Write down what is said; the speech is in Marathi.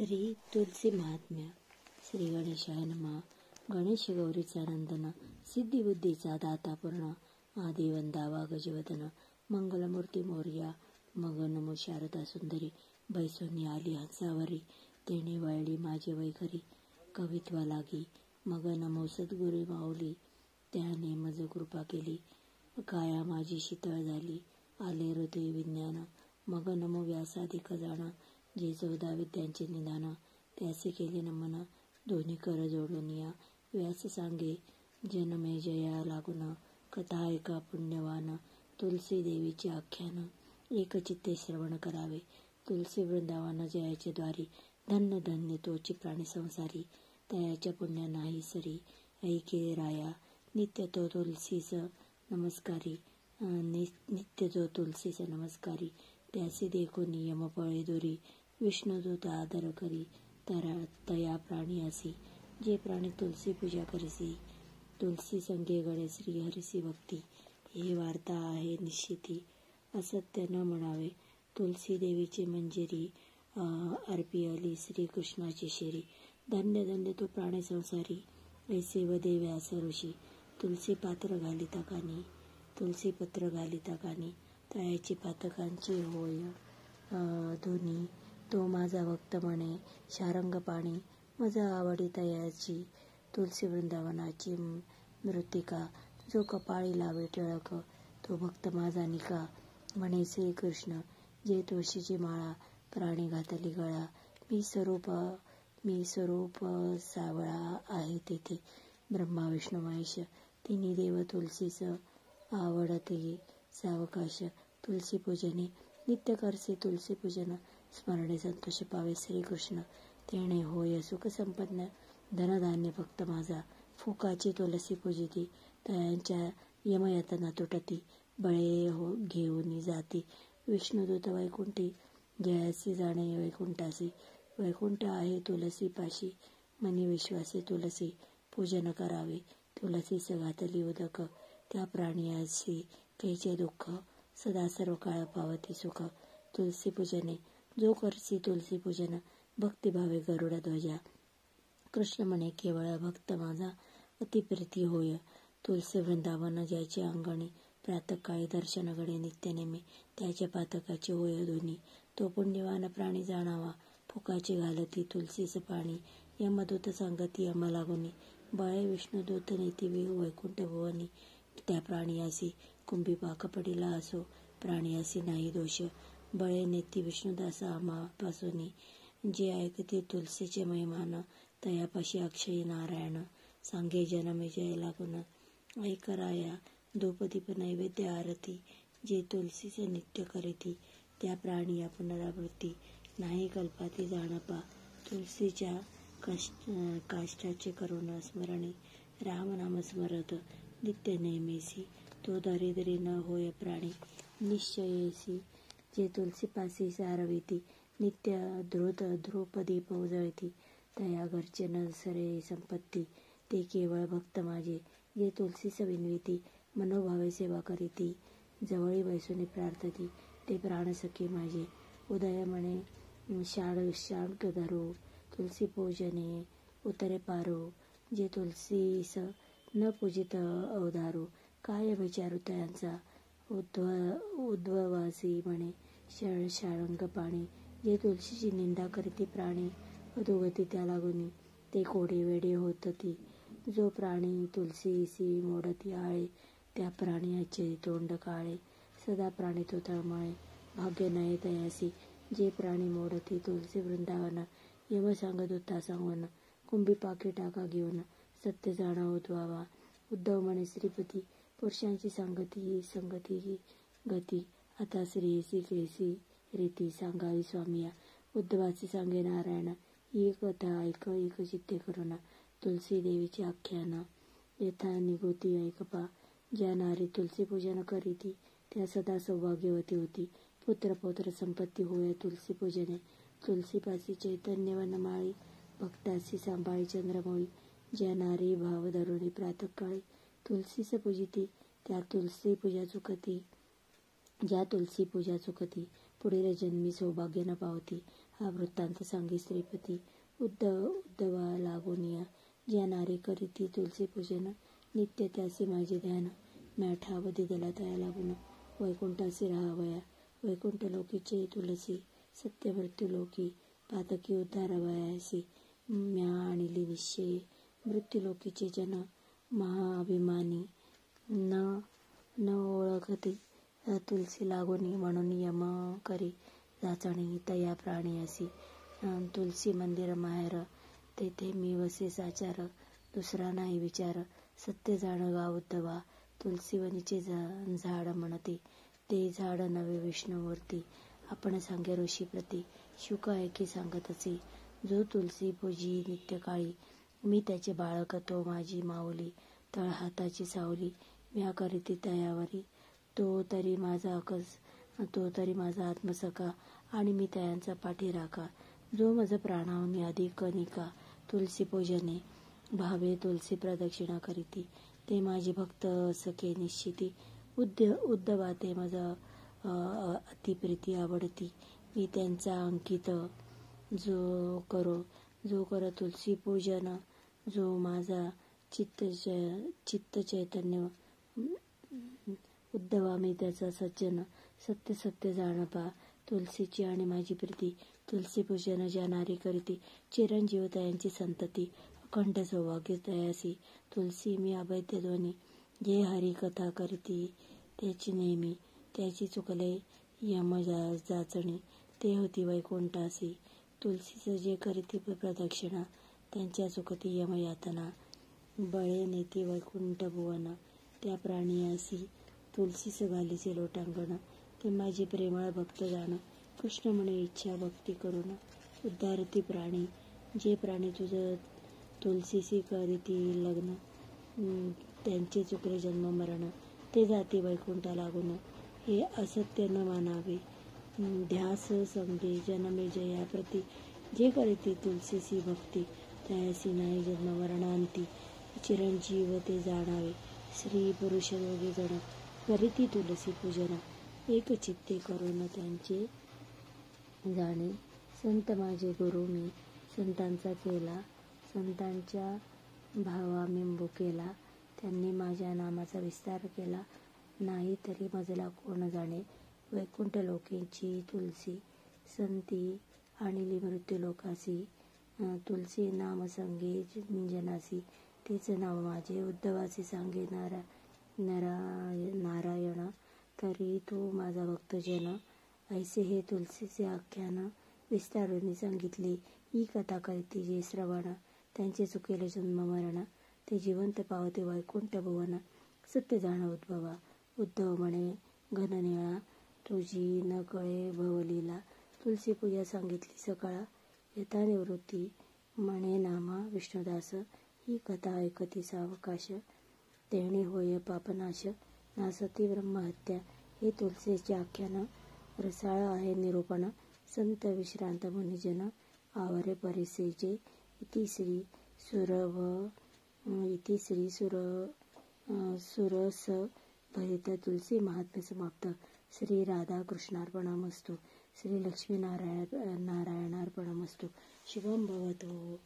श्री तुलसी महात्म्य. श्री गणेशाय नमः. गणेश गौरीचा नंदन, सिद्धिबुद्धीचा दाता पूर्ण, आदी वंदावा गजवदन, मंगलमूर्ती मोरया. मग नमो शारदा सुंदरी, बैसोनी आली हंसावरी, तेणे वळली माझे वैखरी, कवित्वा लागी. मग नमो सद्गुरी माऊली, त्याने मज कृपा केली, काया माझी शीतळ झाली, आले हृदय विज्ञान. मग नमो व्यासाधिक जाण, जे 14 विद्यांचे निदान, त्याचे केले नमन, दोन्ही कर जोडून या. व्यास सांगे जनमे जया लागून, कथा ऐका पुण्यवान, तुलसी देवीचे आख्यान, एक चित्ते श्रवण करावे. तुलसी वृंदावन जयाचे द्वारी, धन्य धन्य तोची प्राणी संसारी, तयाच्या पुण्य नाही सरी. ऐके राया नित्य तो तुलसीस नमस्कारी, नित्य जो तुलसीस नमस्कारी, त्यासी देखून यम पळे दुरी, विष्णुदूत आदर करी, तया प्राणी असी, जे प्राणी तुलसी पूजा करिसी. तुलसी संगे गळे श्री हरिसी भक्ती, ही वार्ता आहे निश्चिती, असत्य न म्हणावे. तुलसी देवीची मंजिरी, अर्पियली श्रीकृष्णाची शिरी, धन्य धन्य तो प्राणी संसारी, ऐसे वदे व्यास ऋषी. तुलसी पात्र घालिता कानी, तुलसी पत्र घालिता कानी, तयाची पातकांची होय धुनी. तो माझा भक्त म्हणे शारंग पाणी, मजा आवडी तयाची, तुलसी वृंदावनाची मृत्तिका. जो कपाळी लावे टिळक, तो भक्त माझा निका, म्हणे श्रीकृष्ण. जे तुळशीची माळा, प्राणी घातली गळा, मी स्वरूप सावळा आहे तेथे. ब्रह्मा विष्णू महेश, तिन्ही देव तुलसीस आवडते सावकाश. तुलसी पूजने नित्य करसे तुलसी पूजन, स्मरणे संतोष पावे श्रीकृष्ण. तेणे होय सुख संपन्न, धनधान्य भक्त माझा, फुकाची तुलसी पूजिती, तयांच्या यमयातना तुटती, बळे घेऊन जाती. विष्णुदूत वैकुंठी, जयासी जाणे वैकुंठासी, वैकुंठ आहे तुलसी पाशी, मनी विश्वासे तुलसी पूजन करावे. तुलसीस घातली उदक, त्या प्राणियासी कैचे दुःख, सदा सर्व काळ पावती सुख. तुलसी पूजने जो करसी तुलसी पूजन, भक्तिभावे गरुड ध्वजा. कृष्ण म्हणे केवळ भक्त माझा, अतिप्रीती होय. तुलसी वृंदावन ज्याचे अंगणी, प्रातःकाळी दर्शन घडे नित्यनेमी, त्याच्या पातकाची होय धुनी. तो पुण्यवान प्राणी जाणावा, फुकाची घालती तुलसीस पाणी, यमदूत सांगती यम लागुनी, बळे विष्णुदूत नेती वैकुंठ भुवनी. त्या प्राणियासी कुंभीपाक पडिला असो, प्राणियासी नाही दोष, बळे नेती विष्णुदास आम्हापासूनी. जे ऐकते तुलसीचे महिमान, तयापाशी अक्षयी नारायण, सांगे जनमे जय लागून. ऐकराया धूपदीप नैवेद्य आरती, जे तुलसीचे नित्य करीती, त्या प्राणिया पुनरावृत्ती नाही कल्पाती जाणपा. तुलसीच्या काष्टाचे करुण स्मरणे, राम नाम स्मरत नित्य नेमेसी. तो दरिद्री न होय प्राणी निश्चयेसी, जे तुलसीपासी सारविती, नित्य ध्रुपदीप उजळती, तया घरचे न सरे संपत्ती. ते केवळ भक्त माझे, जे तुलसीस विनविती, मनोभावे सेवा करीती, जवळी बैसोनी प्रार्थती, ते प्राणसखी माझे. उदय म्हणे शांग धरू, तुलसी पूजने उतरे पारू, जे तुलसीस न पूजित अवधारू, काय विचारू तयांचा. उद्भवासी म्हणे शाळंग पाणी, जे तुलसीची निंदा करीती प्राणी, अधोगती त्या लागुनी, ते कोडे वेडे होतती. जो प्राणी तुलसीसी मोडती आळे, त्या प्राणियाचे तोंड काळे, सदा प्राणी तो तळमळे, भाग्य नये तयासी. जे प्राणी मोडती तुलसी वृंदावन, यम सांगदूता सांगून, कुंभीपाके टाका घेऊन, सत्य जाणा उद्भवा. उद्धव म्हणे श्रीपती, पुरुषांची संगती गती, आता श्रीसी कैसी रीती, सांगावी स्वामिया. उद्धवासी सांगे नारायण, ही कथा ऐक एक चित्ते करुणा, तुलसी देवीचे आख्यान, यथा निगोती ऐकपा. ज्या नारी तुलसी पूजन करीती, त्या सदा सौभाग्यवती होती, पुत्र पौत्र संपत्ती होय तुलसी पूजने. तुलसीपासी चैतन्य वनमाळी, भक्तासी सांभाळी चंद्रमौळी. ज्या नारी भाव धरुणी प्रातःकाळी, तुलसीस पूजिती, ज्या तुलसी पूजा चुकती, पुढील जन्मी सौभाग्य न पावती. हा वृत्तांत सांगी श्रीपती उद्धवा लागोनिया ज्या नारी करीती तुलसी पूजन नित्य त्यासी माझे ध्यान मॅठावधी दिला तया लागून वैकुंठासी राहावया वैकुंठ लोकीचे तुलसी सत्य मृत्यू लोकी पातकी उद्धारवयासी म्या आणली निश्चये मृत्यू लोकीचे जन महाअभिमानी न ओळखते तुलसी लागोनी म्हणून यम करी जाचणी तया प्राणी असी तुलसी मंदिर माहेर तेथे मी वसे साचार दुसरा नाही विचार सत्य जाण गा उद्धवा तुलसीवनीचे झाड म्हणते ते झाड नवे विष्णुमूर्ती आपण सांगे ऋषी प्रती शुक ऐकी सांगत असे जो तुलसी पूजी नित्यकाळी मी त्याचे बाळक तो माझी माऊली तळ हाताची सावली म्या करीती तयावरी तो तरी माझा आत्मसखा आणि मी तयांचा पाठी राखा जो मज प्राणावनी अधिक निका तुलसी पूजने भावे तुलसी प्रदक्षिणा करीती ते माझी भक्त सखे निश्चिती उद्धवा ते माझा अतिप्रीती आवडती मी त्यांचा अंकित जो कर तुलसी पूजन जो माझा चित्त चैतन्य उद्धवा मी त्याचा सज्जन सत्य जाणपा तुलसीची आणि माझी प्रीती तुलसी पूजन ज्या नारी करीती चिरंजीव तयांची संतती अखंड सौभाग्य तयासी तुलसी मी अवैध ध्वनी जे हरी कथा करीती त्याची नेहमी त्याची चुकले यम जाचणी ते होती वैकुंठासी तुलसीचं जे करीती प्रदक्षिणा त्यांच्या चुकती यमयातना बळे नेती वैकुंठ भुवन त्या प्राणियासी तुलसीच घालीचे लोटांगण ते माझी प्रेमळ भक्त जाण कृष्ण म्हणे इच्छा भक्ती करून उद्धारती प्राणी जे प्राणी तुझं तुलसीशी करीती लग्न त्यांचे चुकले जन्म मरण ते जाती वैकुंठा लागून हे असत्य न मानावे ध्यास समजे जनमे जया प्रती जे करीती तुलसीसी भक्ती त्यासी नाही जन्म मरणांती चिरंजीव ते जाणावे स्त्री पुरुष दोघे जण करीती तुलसी पूजन एक चित्ते करून त्यांचे जाणे संत माझे गुरु मी संतांचा केला संतांच्या भावामिंबू केला त्यांनी माझ्या नामाचा विस्तार केला नाही तरी मजला कोण जाणे वैकुंठ लोकेची तुलसी संती आणली मृत्यू लोकासी तुलसी नाम संगे जनासी तेच नाव माझे उद्धवाचे सांगे नारायण तरी तो माझा भक्तजन ऐसे हे तुलसीचे आख्यान विस्तारून सांगितले ही कथा करीती जे श्रवण त्यांचे चुकेले जन्म मरण ते जिवंत पावते वैकुंठ भुवन सत्य जाण उद्भवा उद्धव म्हणे घननिळा तुझी न कळे भवलीला तुलसी पूजा सांगितली सकाळ यथा निवृत्ती म्हणे नामा विष्णुदास ही कथा ऐकती सावकाश तेहणी होय पापनाश नासती ब्रह्महत्या हे तुलसीचे आख्यान रसाळ आहे निरूपण संत विश्रांत मुनिजन आवरे परिसेजे इति श्री सुरस भरित तुलसी महात्म्य समाप्त श्री राधा कृष्णार्पणमस्तु श्री लक्ष्मी नारायणार्पणमस्तु शुभम भवतु.